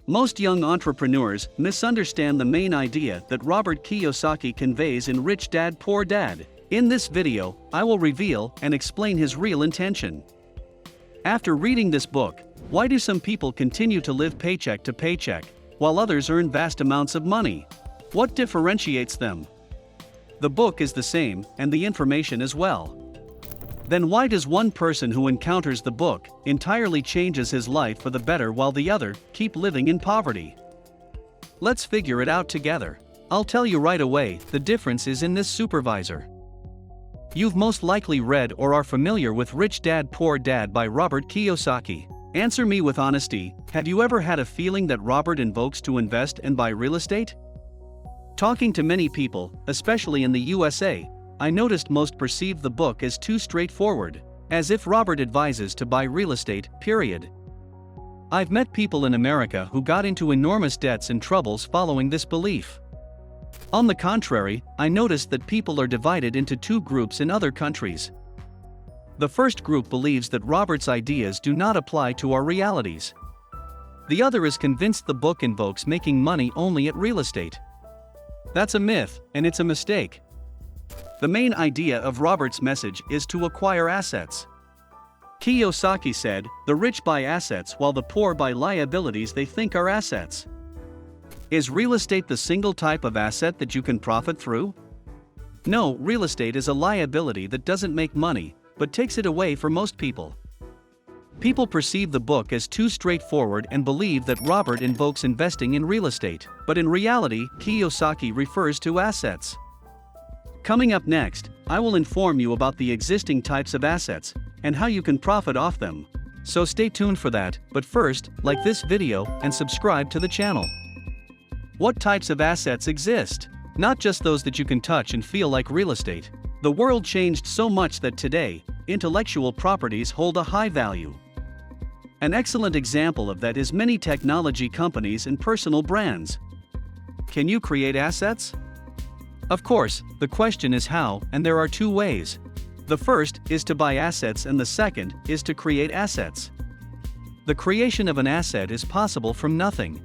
Most young entrepreneurs misunderstand the main idea that Robert Kiyosaki conveys in Rich Dad Poor Dad. In this video, I will reveal and explain his real intention. After reading this book, why do some people continue to live paycheck to paycheck, while others earn vast amounts of money? What differentiates them? The book is the same, and the information as well. Then why does one person who encounters the book entirely changes his life for the better while the other keep living in poverty? Let's figure it out together. I'll tell you right away, the difference is in this supervisor. You've most likely read or are familiar with Rich Dad Poor Dad by Robert Kiyosaki. Answer me with honesty, have you ever had a feeling that Robert invokes to invest and buy real estate? Talking to many people, especially in the USA, I noticed most perceived the book as too straightforward, as if Robert advises to buy real estate, period. I've met people in America who got into enormous debts and troubles following this belief. On the contrary, I noticed that people are divided into two groups in other countries. The first group believes that Robert's ideas do not apply to our realities. The other is convinced the book invokes making money only at real estate. That's a myth, and it's a mistake. The main idea of Robert's message is to acquire assets. Kiyosaki said, "The rich buy assets while the poor buy liabilities they think are assets." Is real estate the single type of asset that you can profit through? No, real estate is a liability that doesn't make money, but takes it away for most people. People perceive the book as too straightforward and believe that Robert invokes investing in real estate, but in reality, Kiyosaki refers to assets. Coming up next, I will inform you about the existing types of assets and how you can profit off them. So stay tuned for that, but first, like this video and subscribe to the channel. What types of assets exist? Not just those that you can touch and feel like real estate. The world changed so much that today, intellectual properties hold a high value. An excellent example of that is many technology companies and personal brands. Can you create assets? Of course, the question is how, and there are two ways. The first is to buy assets and the second is to create assets. The creation of an asset is possible from nothing.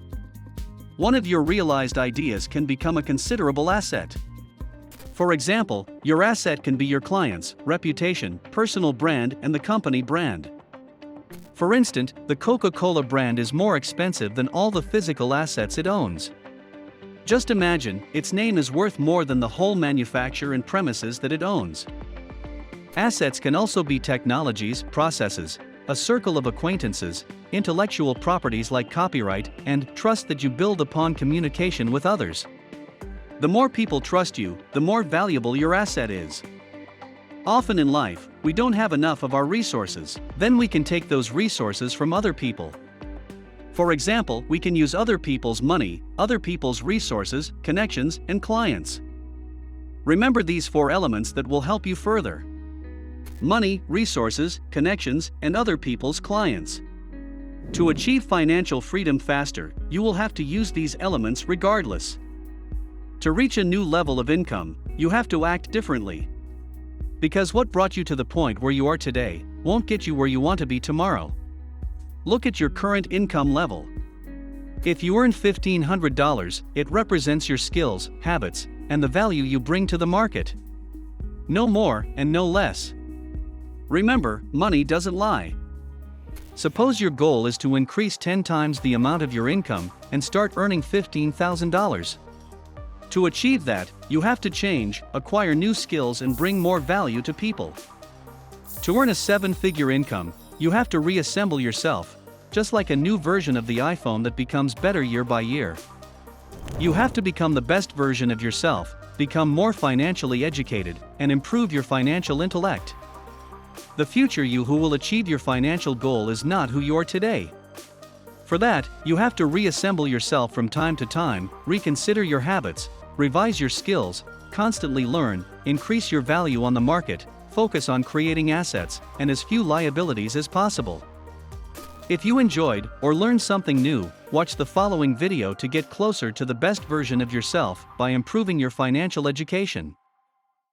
One of your realized ideas can become a considerable asset. For example, your asset can be your client's reputation, personal brand, and the company brand. For instance, the Coca-Cola brand is more expensive than all the physical assets it owns. Just imagine, its name is worth more than the whole manufacture and premises that it owns. Assets can also be technologies, processes, a circle of acquaintances, intellectual properties like copyright, and trust that you build upon communication with others. The more people trust you, the more valuable your asset is. Often in life, we don't have enough of our resources. Then we can take those resources from other people. For example, we can use other people's money, other people's resources, connections, and clients. Remember these four elements that will help you further: money, resources, connections, and other people's clients. To achieve financial freedom faster, you will have to use these elements regardless. To reach a new level of income, you have to act differently. Because what brought you to the point where you are today won't get you where you want to be tomorrow. Look at your current income level. If you earn $1,500, it represents your skills, habits, and the value you bring to the market. No more and no less. Remember, money doesn't lie. Suppose your goal is to increase 10 times the amount of your income and start earning $15,000. To achieve that, you have to change, acquire new skills, and bring more value to people. To earn a 7-figure income, you have to reassemble yourself, just like a new version of the iPhone that becomes better year by year. You have to become the best version of yourself, become more financially educated, and improve your financial intellect. The future you who will achieve your financial goal is not who you are today. For that, you have to reassemble yourself from time to time, reconsider your habits, revise your skills, constantly learn, increase your value on the market, focus on creating assets, and as few liabilities as possible. If you enjoyed or learned something new, watch the following video to get closer to the best version of yourself by improving your financial education.